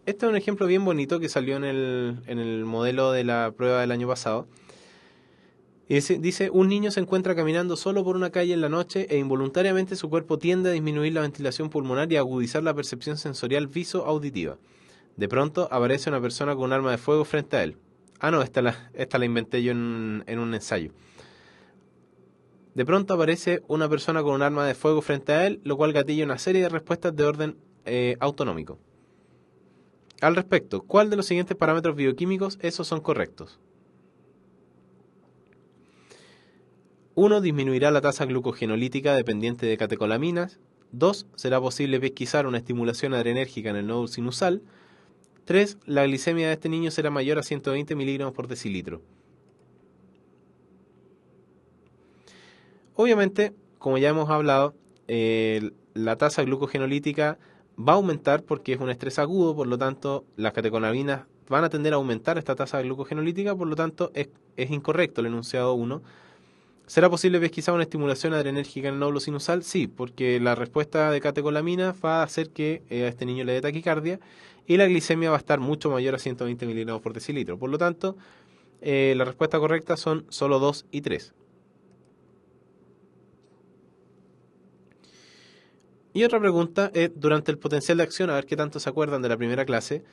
Este es un ejemplo bien bonito que salió en el modelo de la prueba del año pasado. Y dice, un niño se encuentra caminando solo por una calle en la noche e involuntariamente su cuerpo tiende a disminuir la ventilación pulmonar y a agudizar la percepción sensorial viso-auditiva. De pronto aparece una persona con un arma de fuego frente a él. Ah, no, esta la inventé yo en un ensayo. De pronto aparece una persona con un arma de fuego frente a él, lo cual gatilla una serie de respuestas de orden autonómico. Al respecto, ¿cuál de los siguientes parámetros bioquímicos esos son correctos? 1. Disminuirá la tasa glucogenolítica dependiente de catecolaminas. 2. Será posible pesquisar una estimulación adrenérgica en el nódulo sinusal. 3. La glicemia de este niño será mayor a 120 miligramos por decilitro. Obviamente, como ya hemos hablado, la tasa glucogenolítica va a aumentar porque es un estrés agudo, por lo tanto, las catecolaminas van a tender a aumentar esta tasa glucogenolítica, por lo tanto, es incorrecto el enunciado 1. ¿Será posible pesquisar una estimulación adrenérgica en el nódulo sinusal? Sí, porque la respuesta de catecolaminas va a hacer que a este niño le dé taquicardia y la glicemia va a estar mucho mayor a 120 miligramos por decilitro. Por lo tanto, la respuesta correcta son solo 2 y 3. Y otra pregunta es, durante el potencial de acción, a ver qué tanto se acuerdan de la primera clase,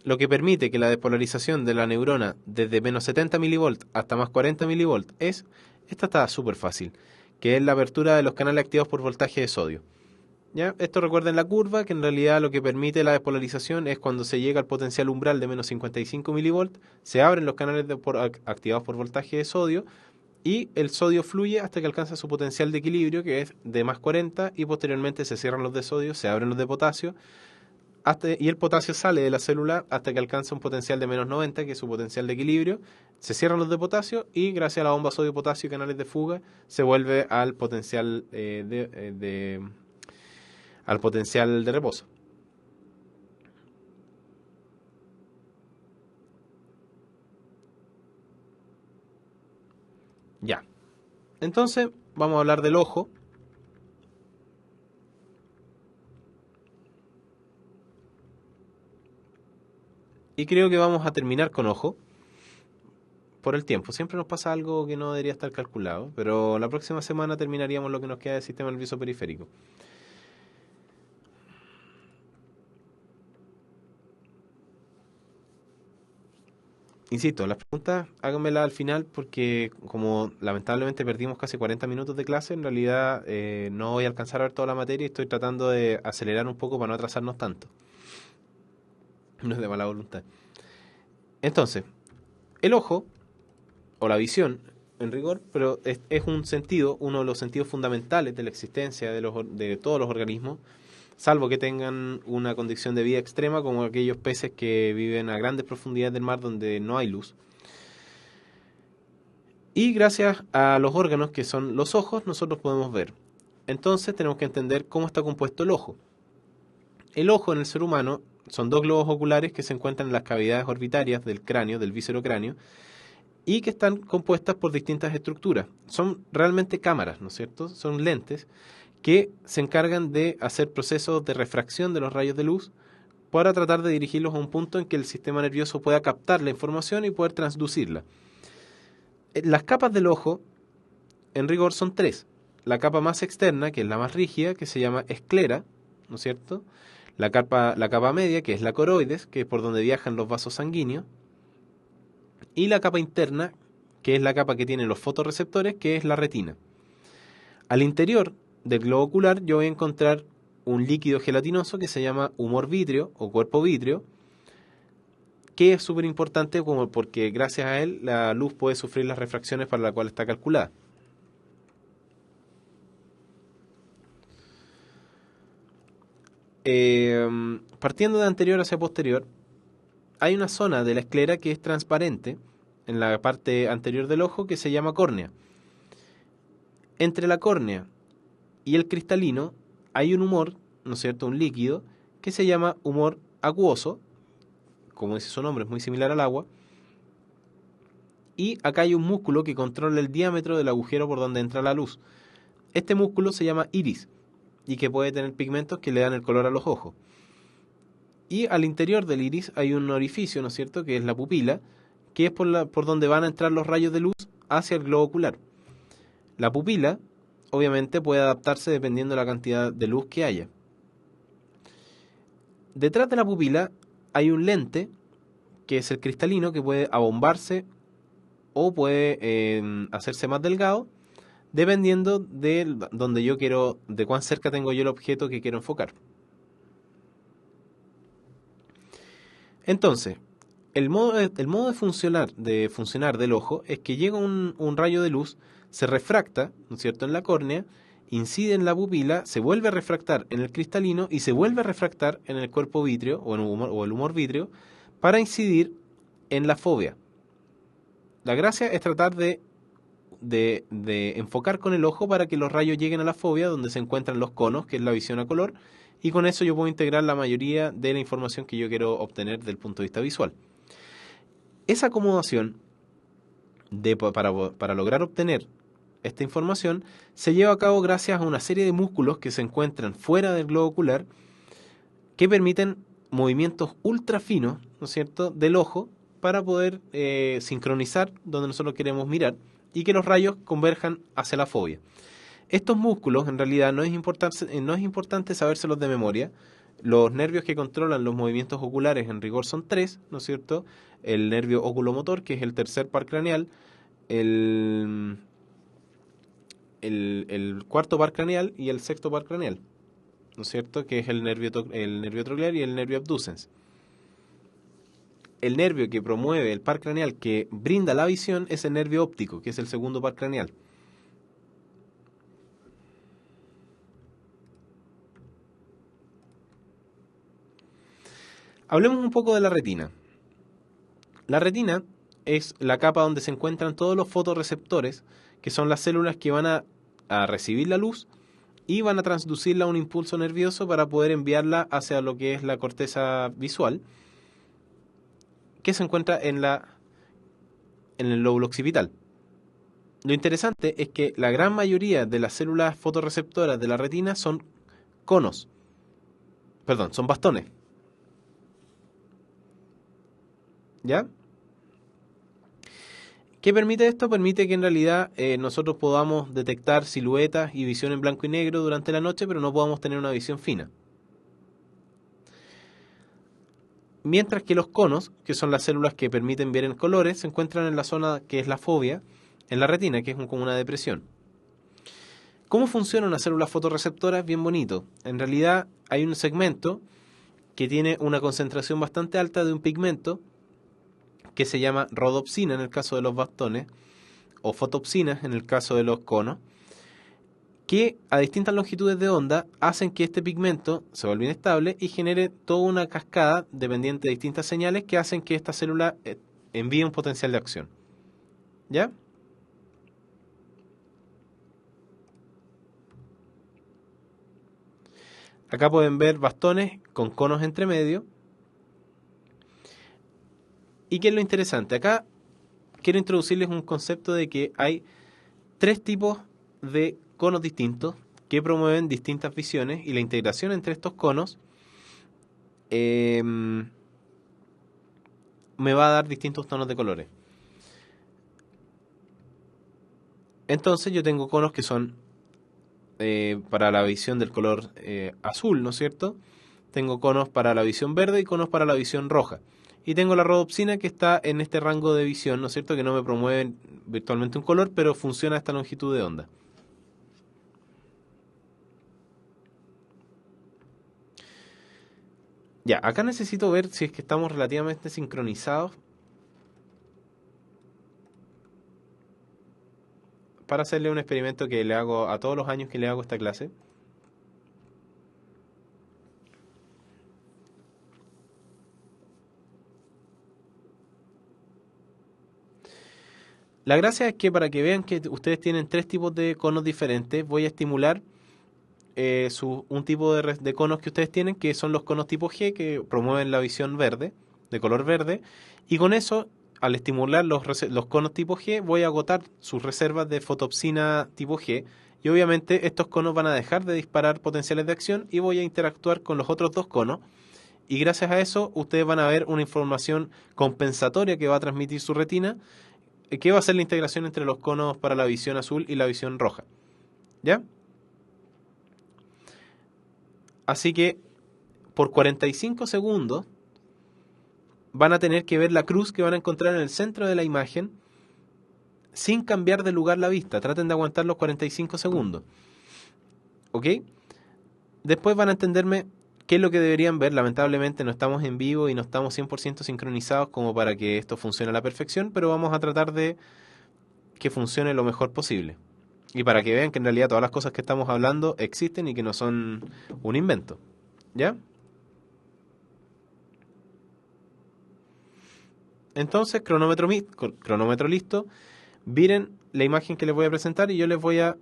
lo que permite que la despolarización de la neurona desde menos 70 mV hasta más 40 mV esta está súper fácil, que es la apertura de los canales activados por voltaje de sodio. ¿Ya? Esto recuerden la curva, que en realidad lo que permite la despolarización es cuando se llega al potencial umbral de menos 55 mV, se abren los canales activados por voltaje de sodio, y el sodio fluye hasta que alcanza su potencial de equilibrio, que es de más 40, y posteriormente se cierran los de sodio, se abren los de potasio, y el potasio sale de la célula hasta que alcanza un potencial de menos 90, que es su potencial de equilibrio, se cierran los de potasio y gracias a la bomba sodio-potasio y canales de fuga se vuelve al potencial al potencial de reposo. Ya. Entonces, vamos a hablar del ojo. Y creo que vamos a terminar con ojo por el tiempo. Siempre nos pasa algo que no debería estar calculado, pero la próxima semana terminaríamos lo que nos queda del sistema nervioso periférico. Insisto, las preguntas háganmelas al final porque como lamentablemente perdimos casi 40 minutos de clase, en realidad no voy a alcanzar a ver toda la materia y estoy tratando de acelerar un poco para no atrasarnos tanto. No es de mala voluntad. Entonces, el ojo, o la visión, en rigor, pero es un sentido, uno de los sentidos fundamentales de la existencia de todos los organismos, salvo que tengan una condición de vida extrema, como aquellos peces que viven a grandes profundidades del mar donde no hay luz. Y gracias a los órganos que son los ojos, nosotros podemos ver. Entonces tenemos que entender cómo está compuesto el ojo. El ojo en el ser humano son dos globos oculares que se encuentran en las cavidades orbitarias del cráneo, del víscero cráneo, y que están compuestas por distintas estructuras. Son realmente cámaras, ¿no es cierto? Son lentes que se encargan de hacer procesos de refracción de los rayos de luz para tratar de dirigirlos a un punto en que el sistema nervioso pueda captar la información y poder transducirla. Las capas del ojo, en rigor, son tres. La capa más externa, que es la más rígida, que se llama esclera, ¿no es cierto? La capa media, que es la coroides, que es por donde viajan los vasos sanguíneos. Y la capa interna, que es la capa que tiene los fotorreceptores, que es la retina. Al interior del globo ocular yo voy a encontrar un líquido gelatinoso que se llama humor vítreo o cuerpo vítreo, que es súper importante porque gracias a él la luz puede sufrir las refracciones para las cuales está calculada. Partiendo de anterior hacia posterior, hay una zona de la esclera que es transparente en la parte anterior del ojo que se llama córnea. Entre la córnea y el cristalino hay un humor, ¿no es cierto?, un líquido que se llama humor acuoso, como dice su nombre, es muy similar al agua, y acá hay un músculo que controla el diámetro del agujero por donde entra la luz. Este músculo se llama iris y que puede tener pigmentos que le dan el color a los ojos. Y al interior del iris hay un orificio, ¿no es cierto?, que es la pupila, que es por donde van a entrar los rayos de luz hacia el globo ocular. La pupila, obviamente, puede adaptarse dependiendo de la cantidad de luz que haya. Detrás de la pupila hay un lente, que es el cristalino, que puede abombarse o puede hacerse más delgado, dependiendo de donde yo quiero, de cuán cerca tengo yo el objeto que quiero enfocar. Entonces, el modo de funcionar del ojo es que llega un rayo de luz, se refracta, ¿no es cierto?, en la córnea, incide en la pupila, se vuelve a refractar en el cristalino y se vuelve a refractar en el cuerpo vítreo o el humor vítreo para incidir en la fóvea. La gracia es tratar de enfocar con el ojo para que los rayos lleguen a la fóvea donde se encuentran los conos, que es la visión a color, y con eso yo puedo integrar la mayoría de la información que yo quiero obtener del punto de vista visual. Esa acomodación para lograr obtener esta información se lleva a cabo gracias a una serie de músculos que se encuentran fuera del globo ocular que permiten movimientos ultra finos, ¿no es cierto?, del ojo para poder sincronizar donde nosotros queremos mirar y que los rayos converjan hacia la fóvea. Estos músculos, en realidad, no es importante sabérselos de memoria. Los nervios que controlan los movimientos oculares en rigor son tres, ¿no es cierto? El nervio oculomotor, que es el tercer par craneal, el cuarto par craneal y el sexto par craneal, ¿no es cierto?, que es el nervio troclear y el nervio abducens. El nervio que promueve el par craneal que brinda la visión es el nervio óptico, que es el segundo par craneal. Hablemos un poco de la retina. La retina es la capa donde se encuentran todos los fotorreceptores, que son las células que van a recibir la luz y van a transducirla a un impulso nervioso para poder enviarla hacia lo que es la corteza visual, que se encuentra en el lóbulo occipital. Lo interesante es que la gran mayoría de las células fotorreceptoras de la retina son son bastones. ¿Ya? ¿Qué permite esto? Permite que en realidad nosotros podamos detectar siluetas y visión en blanco y negro durante la noche, pero no podamos tener una visión fina. Mientras que los conos, que son las células que permiten ver en colores, se encuentran en la zona que es la fóvea, en la retina, que es como una depresión. ¿Cómo funciona una célula fotorreceptora? Es bien bonito. En realidad hay un segmento que tiene una concentración bastante alta de un pigmento que se llama rodopsina en el caso de los bastones, o fotopsinas en el caso de los conos, que a distintas longitudes de onda hacen que este pigmento se vuelva inestable y genere toda una cascada dependiente de distintas señales que hacen que esta célula envíe un potencial de acción. ¿Ya? Acá pueden ver bastones con conos entre medio. ¿Y qué es lo interesante? Acá quiero introducirles un concepto de que hay tres tipos de conos distintos que promueven distintas visiones y la integración entre estos conos me va a dar distintos tonos de colores. Entonces yo tengo conos que son para la visión del color azul, ¿no es cierto? Tengo conos para la visión verde y conos para la visión roja. Y tengo la rodopsina que está en este rango de visión, ¿no es cierto? Que no me promueve virtualmente un color, pero funciona a esta longitud de onda. Ya, acá necesito ver si es que estamos relativamente sincronizados para hacerle un experimento que le hago a todos los años que le hago esta clase. La gracia es que para que vean que ustedes tienen tres tipos de conos diferentes, voy a estimular un tipo de conos que ustedes tienen, que son los conos tipo G, que promueven la visión verde, de color verde, y con eso, al estimular los conos tipo G, voy a agotar sus reservas de fotopsina tipo G, y obviamente estos conos van a dejar de disparar potenciales de acción y voy a interactuar con los otros dos conos, y gracias a eso ustedes van a ver una información compensatoria que va a transmitir su retina, que va a ser la integración entre los conos para la visión azul y la visión roja. ¿Ya? Así que por 45 segundos van a tener que ver la cruz que van a encontrar en el centro de la imagen sin cambiar de lugar la vista. Traten de aguantar los 45 segundos. ¿Ok? Después van a entenderme qué es lo que deberían ver. Lamentablemente no estamos en vivo y no estamos 100% sincronizados como para que esto funcione a la perfección, pero vamos a tratar de que funcione lo mejor posible. Y para que vean que en realidad todas las cosas que estamos hablando existen y que no son un invento. ¿Ya? Entonces, cronómetro listo. Miren la imagen que les voy a presentar y yo les voy a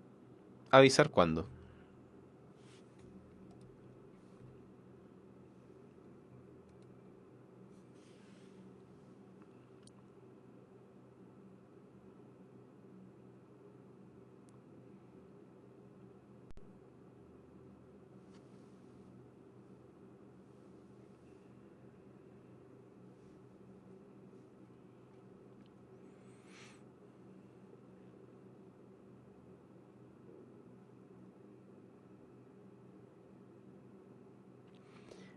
avisar cuándo.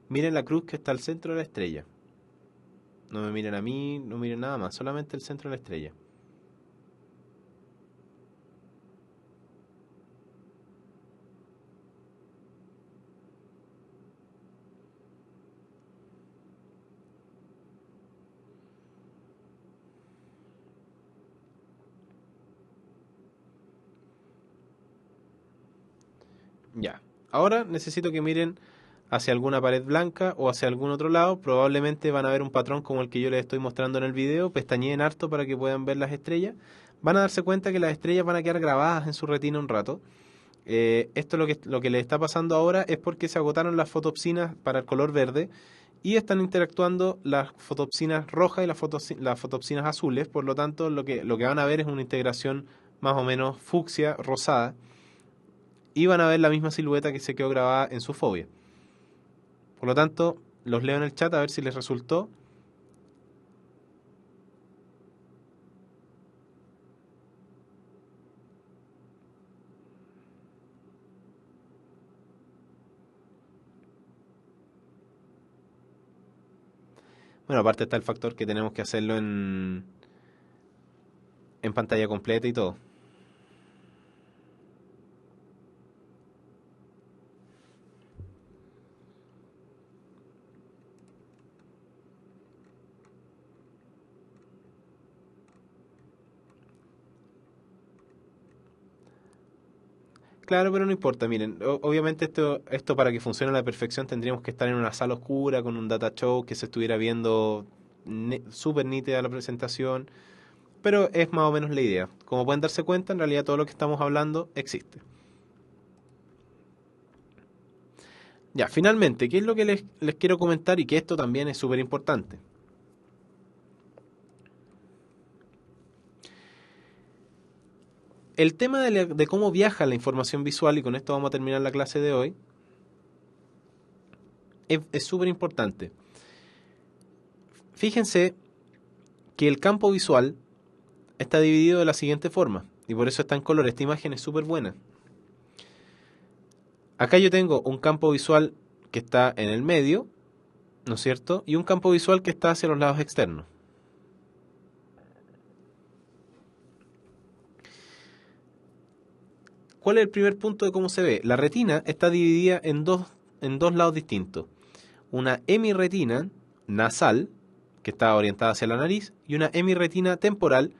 Miren la cruz que está al centro de la estrella. No me miren a mí, no miren nada más, solamente el centro de la estrella. Ya. Ahora necesito que miren hacia alguna pared blanca o hacia algún otro lado. Probablemente van a ver un patrón como el que yo les estoy mostrando en el video. Pestañeen harto para que puedan ver las estrellas. Van a darse cuenta que las estrellas van a quedar grabadas en su retina un rato. Esto lo que le está pasando ahora es porque se agotaron las fotopsinas para el color verde y están interactuando las fotopsinas rojas y las fotopsinas azules. Por lo tanto, lo que van a ver es una integración más o menos fucsia, rosada, y van a ver la misma silueta que se quedó grabada en su fobia. Por lo tanto, los leo en el chat a ver si les resultó. Bueno, aparte está el factor que tenemos que hacerlo en pantalla completa y todo. Claro, pero no importa, miren, obviamente esto para que funcione a la perfección tendríamos que estar en una sala oscura con un data show que se estuviera viendo súper nítida la presentación, pero es más o menos la idea. Como pueden darse cuenta, en realidad todo lo que estamos hablando existe. Ya, finalmente, ¿qué es lo que les quiero comentar y que esto también es súper importante? El tema de cómo viaja la información visual, y con esto vamos a terminar la clase de hoy, es súper importante. Fíjense que el campo visual está dividido de la siguiente forma, y por eso está en color. Esta imagen es súper buena. Acá yo tengo un campo visual que está en el medio, ¿no es cierto? Y un campo visual que está hacia los lados externos. ¿Cuál es el primer punto de cómo se ve? La retina está dividida en dos lados distintos. Una hemirretina nasal, que está orientada hacia la nariz, y una hemirretina temporal,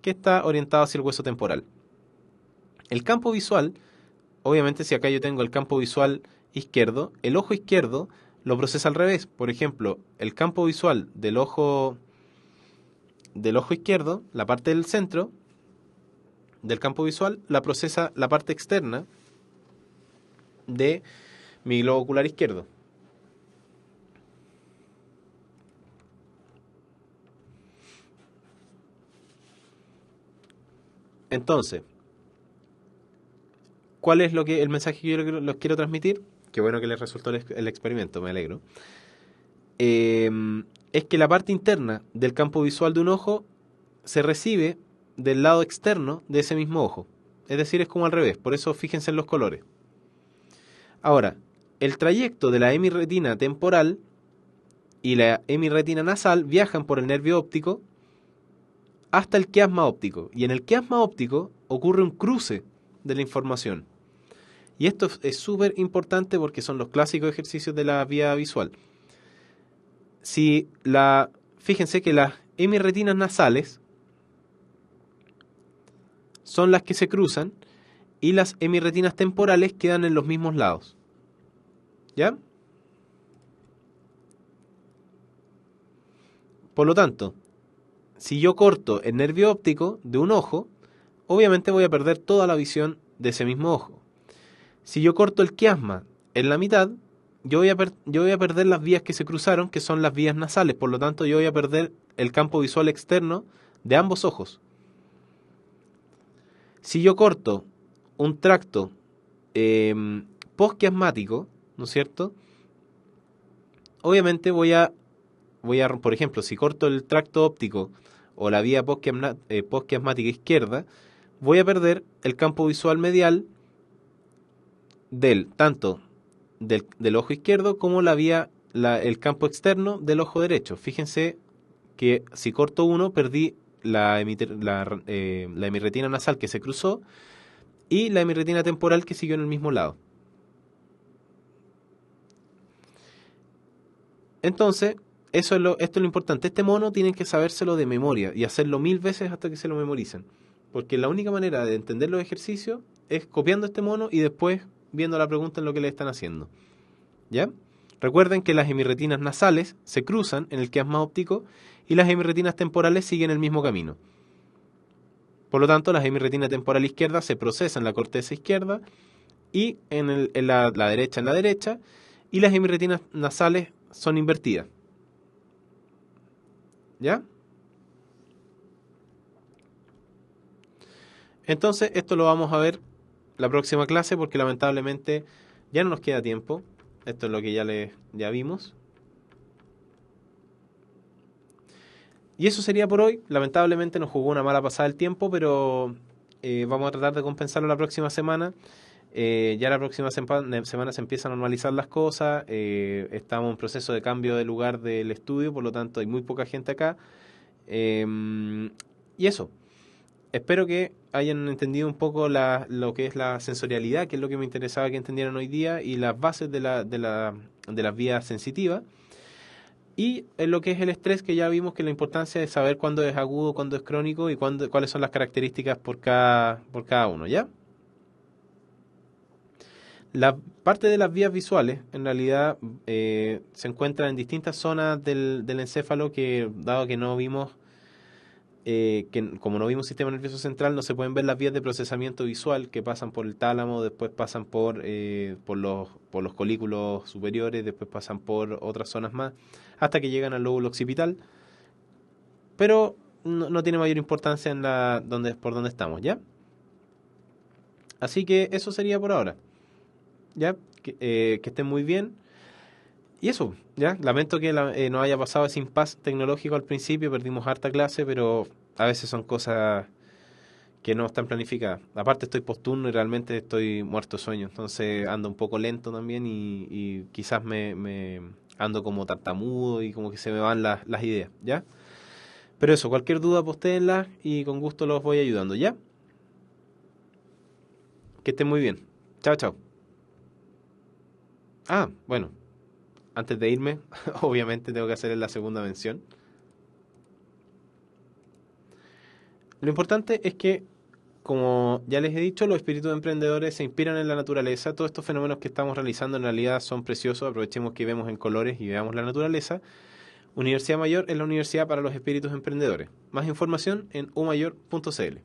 que está orientada hacia el hueso temporal. El campo visual, obviamente si acá yo tengo el campo visual izquierdo, el ojo izquierdo lo procesa al revés. Por ejemplo, el campo visual del ojo izquierdo, la parte del centro del campo visual, la procesa la parte externa de mi globo ocular izquierdo. Entonces, ¿cuál es el mensaje que yo les quiero transmitir? Qué bueno que les resultó el experimento, me alegro. es que la parte interna del campo visual de un ojo se recibe del lado externo de ese mismo ojo. Es decir, es como al revés, por eso fíjense en los colores. Ahora, el trayecto de la hemirretina temporal y la hemirretina nasal viajan por el nervio óptico hasta el quiasma óptico. Y en el quiasma óptico ocurre un cruce de la información. Y esto es súper importante porque son los clásicos ejercicios de la vía visual. Fíjense que las hemirretinas nasales son las que se cruzan y las hemirretinas temporales quedan en los mismos lados. ¿Ya? Por lo tanto, si yo corto el nervio óptico de un ojo, obviamente voy a perder toda la visión de ese mismo ojo. Si yo corto el quiasma en la mitad, yo voy a perder las vías que se cruzaron, que son las vías nasales. Por lo tanto, yo voy a perder el campo visual externo de ambos ojos. Si yo corto un tracto posquiasmático, ¿no es cierto? Obviamente por ejemplo, si corto el tracto óptico o la vía posquiasmática izquierda, voy a perder el campo visual medial tanto del ojo izquierdo como el campo externo del ojo derecho. Fíjense que si corto uno, perdí la hemirretina nasal que se cruzó y la hemirretina temporal que siguió en el mismo lado. Entonces, esto es lo importante. Este mono tienen que sabérselo de memoria y hacerlo 1000 veces hasta que se lo memoricen. Porque la única manera de entender los ejercicios es copiando este mono y después viendo la pregunta en lo que le están haciendo. ¿Ya? Recuerden que las hemirretinas nasales se cruzan en el quiasma óptico y las hemirretinas temporales siguen el mismo camino. Por lo tanto, la hemirretina temporal izquierda se procesa en la corteza izquierda y en la derecha en la derecha, y las hemirretinas nasales son invertidas. ¿Ya? Entonces, esto lo vamos a ver la próxima clase porque lamentablemente ya no nos queda tiempo. Esto es lo que ya vimos. Y eso sería por hoy. Lamentablemente nos jugó una mala pasada el tiempo, pero vamos a tratar de compensarlo la próxima semana. Ya la próxima semana se empiezan a normalizar las cosas. Estamos en proceso de cambio de lugar del estudio, por lo tanto hay muy poca gente acá. Y eso. Espero que hayan entendido un poco lo que es la sensorialidad, que es lo que me interesaba que entendieran hoy día, y las bases de las vías sensitivas. Y en lo que es el estrés, que ya vimos que la importancia de saber cuándo es agudo, cuándo es crónico y cuáles son las características por cada uno, ¿ya? La parte de las vías visuales, en realidad, se encuentra en distintas zonas del encéfalo que, dado que no vimos, como no vimos sistema nervioso central, no se pueden ver las vías de procesamiento visual que pasan por el tálamo, después pasan por los colículos superiores, después pasan por otras zonas más, hasta que llegan al lóbulo occipital, pero no tiene mayor importancia por donde estamos, ¿ya? Así que eso sería por ahora, ¿ya? Que estén muy bien. Y eso, ¿ya? Lamento que nos haya pasado ese impasse tecnológico al principio, perdimos harta clase, pero a veces son cosas que no están planificadas. Aparte estoy posturno y realmente estoy muerto de sueño, entonces ando un poco lento también y quizás me ando como tartamudo y como que se me van las ideas, ¿ya? Pero eso, cualquier duda postéenla y con gusto los voy ayudando, ¿ya? Que estén muy bien. Chao, chao. Ah, bueno, antes de irme, obviamente tengo que hacer la segunda mención. Lo importante es que, como ya les he dicho, los espíritus emprendedores se inspiran en la naturaleza. Todos estos fenómenos que estamos realizando en realidad son preciosos. Aprovechemos que vemos en colores y veamos la naturaleza. Universidad Mayor es la universidad para los espíritus emprendedores. Más información en umayor.cl.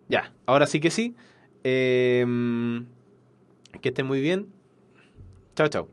Ya, ahora sí que sí. Que estén muy bien. Chao, chao.